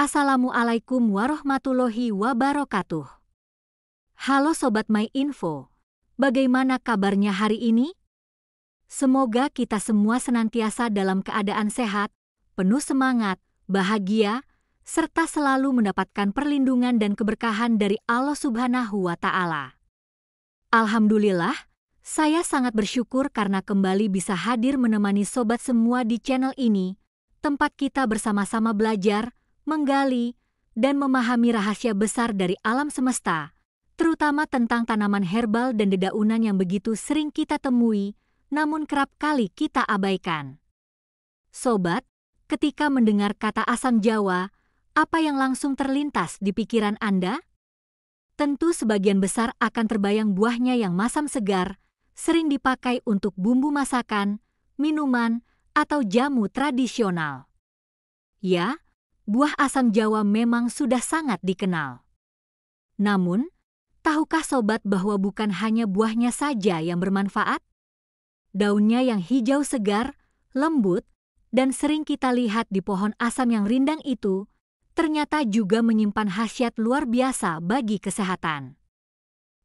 Assalamualaikum warahmatullahi wabarakatuh. Halo Sobat My Info, bagaimana kabarnya hari ini? Semoga kita semua senantiasa dalam keadaan sehat, penuh semangat, bahagia, serta selalu mendapatkan perlindungan dan keberkahan dari Allah Subhanahu wa Ta'ala. Alhamdulillah, saya sangat bersyukur karena kembali bisa hadir menemani sobat semua di channel ini, tempat kita bersama-sama belajar, menggali, dan memahami rahasia besar dari alam semesta, terutama tentang tanaman herbal dan dedaunan yang begitu sering kita temui, namun kerap kali kita abaikan. Sobat, ketika mendengar kata asam jawa, apa yang langsung terlintas di pikiran Anda? Tentu sebagian besar akan terbayang buahnya yang masam segar, sering dipakai untuk bumbu masakan, minuman, atau jamu tradisional. Ya, buah asam jawa memang sudah sangat dikenal. Namun, tahukah sobat bahwa bukan hanya buahnya saja yang bermanfaat? Daunnya yang hijau segar, lembut, dan sering kita lihat di pohon asam yang rindang itu, ternyata juga menyimpan khasiat luar biasa bagi kesehatan.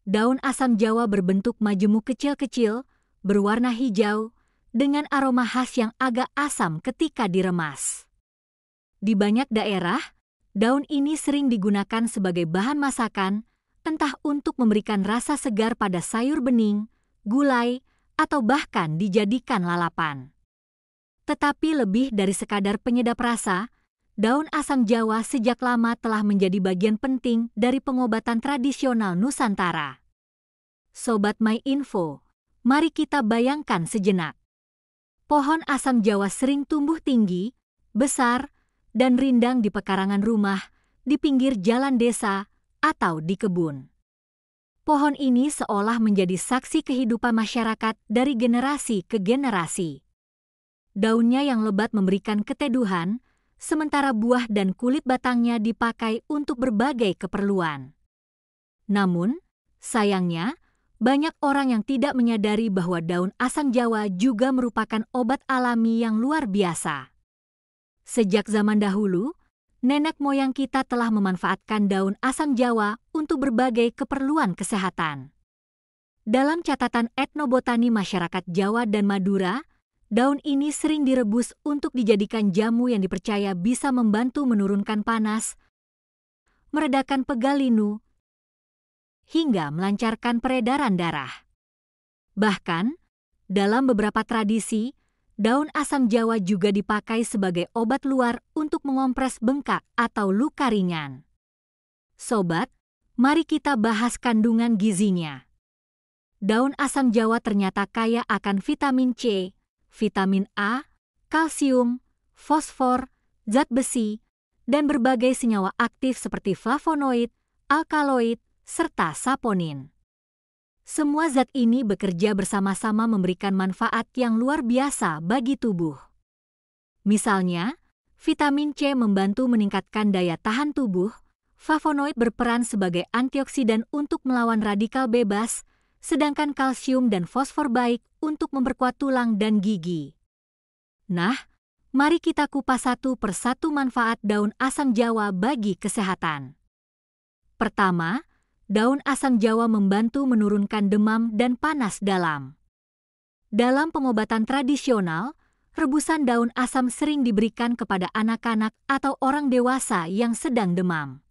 Daun asam jawa berbentuk majemuk kecil-kecil, berwarna hijau, dengan aroma khas yang agak asam ketika diremas. Di banyak daerah, daun ini sering digunakan sebagai bahan masakan, entah untuk memberikan rasa segar pada sayur bening, gulai, atau bahkan dijadikan lalapan. Tetapi lebih dari sekadar penyedap rasa, daun asam jawa sejak lama telah menjadi bagian penting dari pengobatan tradisional Nusantara. Sobat My Info, mari kita bayangkan sejenak. Pohon asam jawa sering tumbuh tinggi, besar, dan rindang di pekarangan rumah, di pinggir jalan desa, atau di kebun. Pohon ini seolah menjadi saksi kehidupan masyarakat dari generasi ke generasi. Daunnya yang lebat memberikan keteduhan, sementara buah dan kulit batangnya dipakai untuk berbagai keperluan. Namun, sayangnya, banyak orang yang tidak menyadari bahwa daun asam jawa juga merupakan obat alami yang luar biasa. Sejak zaman dahulu, nenek moyang kita telah memanfaatkan daun asam jawa untuk berbagai keperluan kesehatan. Dalam catatan etnobotani masyarakat Jawa dan Madura, daun ini sering direbus untuk dijadikan jamu yang dipercaya bisa membantu menurunkan panas, meredakan pegal linu, hingga melancarkan peredaran darah. Bahkan, dalam beberapa tradisi, daun asam jawa juga dipakai sebagai obat luar untuk mengompres bengkak atau luka ringan. Sobat, mari kita bahas kandungan gizinya. Daun asam jawa ternyata kaya akan vitamin C, vitamin A, kalsium, fosfor, zat besi, dan berbagai senyawa aktif seperti flavonoid, alkaloid, serta saponin. Semua zat ini bekerja bersama-sama memberikan manfaat yang luar biasa bagi tubuh. Misalnya, vitamin C membantu meningkatkan daya tahan tubuh, flavonoid berperan sebagai antioksidan untuk melawan radikal bebas, sedangkan kalsium dan fosfor baik untuk memperkuat tulang dan gigi. Nah, mari kita kupas satu persatu manfaat daun asam jawa bagi kesehatan. Pertama, daun asam jawa membantu menurunkan demam dan panas dalam. Dalam pengobatan tradisional, rebusan daun asam sering diberikan kepada anak-anak atau orang dewasa yang sedang demam.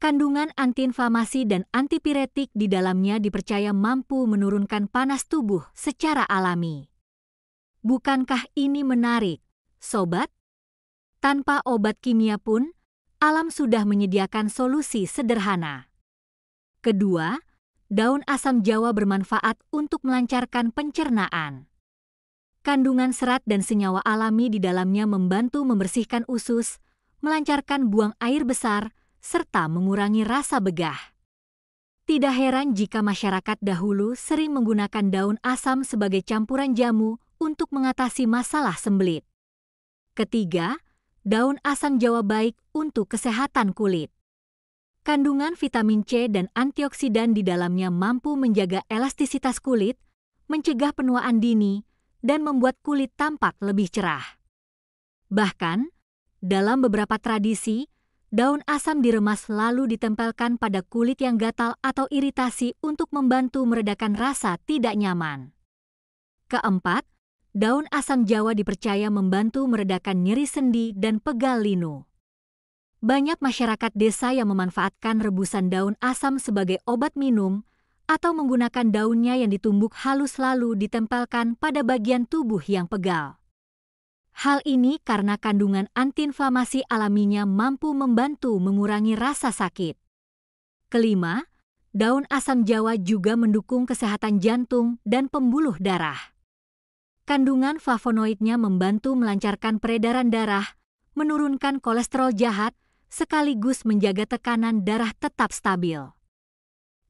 Kandungan antiinflamasi dan antipiretik di dalamnya dipercaya mampu menurunkan panas tubuh secara alami. Bukankah ini menarik, sobat? Tanpa obat kimia pun, alam sudah menyediakan solusi sederhana. Kedua, daun asam jawa bermanfaat untuk melancarkan pencernaan. Kandungan serat dan senyawa alami di dalamnya membantu membersihkan usus, melancarkan buang air besar, serta mengurangi rasa begah. Tidak heran jika masyarakat dahulu sering menggunakan daun asam sebagai campuran jamu untuk mengatasi masalah sembelit. Ketiga, daun asam jawa baik untuk kesehatan kulit. Kandungan vitamin C dan antioksidan di dalamnya mampu menjaga elastisitas kulit, mencegah penuaan dini, dan membuat kulit tampak lebih cerah. Bahkan, dalam beberapa tradisi, daun asam diremas lalu ditempelkan pada kulit yang gatal atau iritasi untuk membantu meredakan rasa tidak nyaman. Keempat, daun asam Jawa dipercaya membantu meredakan nyeri sendi dan pegal linu. Banyak masyarakat desa yang memanfaatkan rebusan daun asam sebagai obat minum atau menggunakan daunnya yang ditumbuk halus lalu ditempelkan pada bagian tubuh yang pegal. Hal ini karena kandungan antiinflamasi alaminya mampu membantu mengurangi rasa sakit. Kelima, daun asam Jawa juga mendukung kesehatan jantung dan pembuluh darah. Kandungan flavonoidnya membantu melancarkan peredaran darah, menurunkan kolesterol jahat, sekaligus menjaga tekanan darah tetap stabil.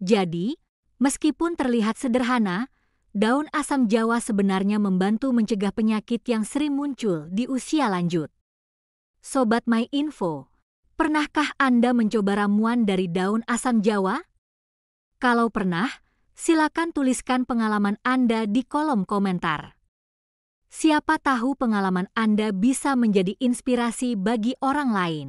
Jadi, meskipun terlihat sederhana, daun asam Jawa sebenarnya membantu mencegah penyakit yang sering muncul di usia lanjut. Sobat MyInfo, pernahkah Anda mencoba ramuan dari daun asam Jawa? Kalau pernah, silakan tuliskan pengalaman Anda di kolom komentar. Siapa tahu pengalaman Anda bisa menjadi inspirasi bagi orang lain.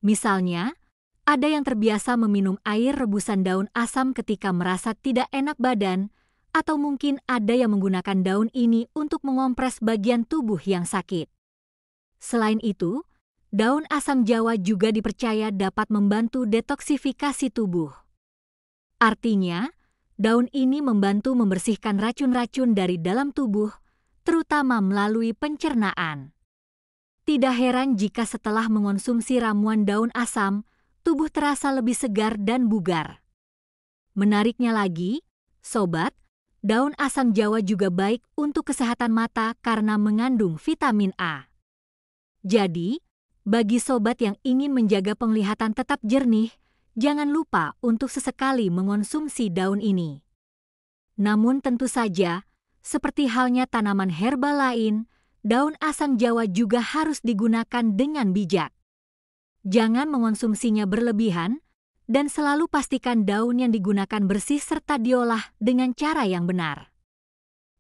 Misalnya, ada yang terbiasa meminum air rebusan daun asam ketika merasa tidak enak badan, atau mungkin ada yang menggunakan daun ini untuk mengompres bagian tubuh yang sakit. Selain itu, daun asam Jawa juga dipercaya dapat membantu detoksifikasi tubuh. Artinya, daun ini membantu membersihkan racun-racun dari dalam tubuh, terutama melalui pencernaan. Tidak heran jika setelah mengonsumsi ramuan daun asam, tubuh terasa lebih segar dan bugar. Menariknya lagi, sobat, daun asam Jawa juga baik untuk kesehatan mata karena mengandung vitamin A. Jadi, bagi sobat yang ingin menjaga penglihatan tetap jernih, jangan lupa untuk sesekali mengonsumsi daun ini. Namun tentu saja, seperti halnya tanaman herbal lain, daun asam Jawa juga harus digunakan dengan bijak. Jangan mengonsumsinya berlebihan, dan selalu pastikan daun yang digunakan bersih serta diolah dengan cara yang benar.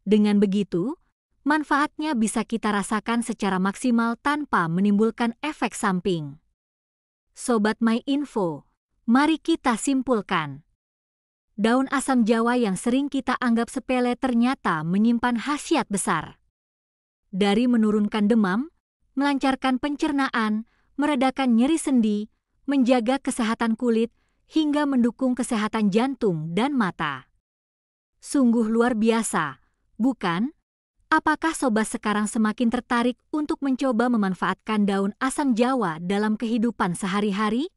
Dengan begitu, manfaatnya bisa kita rasakan secara maksimal tanpa menimbulkan efek samping. Sobat MyInfo, mari kita simpulkan. Daun asam Jawa yang sering kita anggap sepele ternyata menyimpan khasiat besar. Dari menurunkan demam, melancarkan pencernaan, meredakan nyeri sendi, menjaga kesehatan kulit, hingga mendukung kesehatan jantung dan mata. Sungguh luar biasa, bukan? Apakah sobat sekarang semakin tertarik untuk mencoba memanfaatkan daun asam Jawa dalam kehidupan sehari-hari?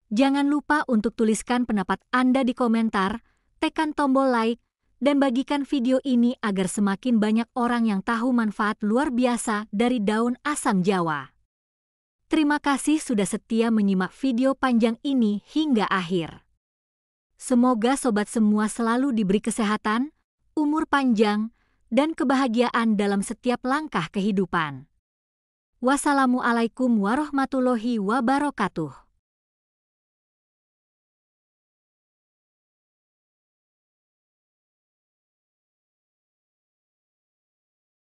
Jangan lupa untuk tuliskan pendapat Anda di komentar, tekan tombol like, dan bagikan video ini agar semakin banyak orang yang tahu manfaat luar biasa dari daun asam Jawa. Terima kasih sudah setia menyimak video panjang ini hingga akhir. Semoga sobat semua selalu diberi kesehatan, umur panjang, dan kebahagiaan dalam setiap langkah kehidupan. Wassalamualaikum warahmatullahi wabarakatuh.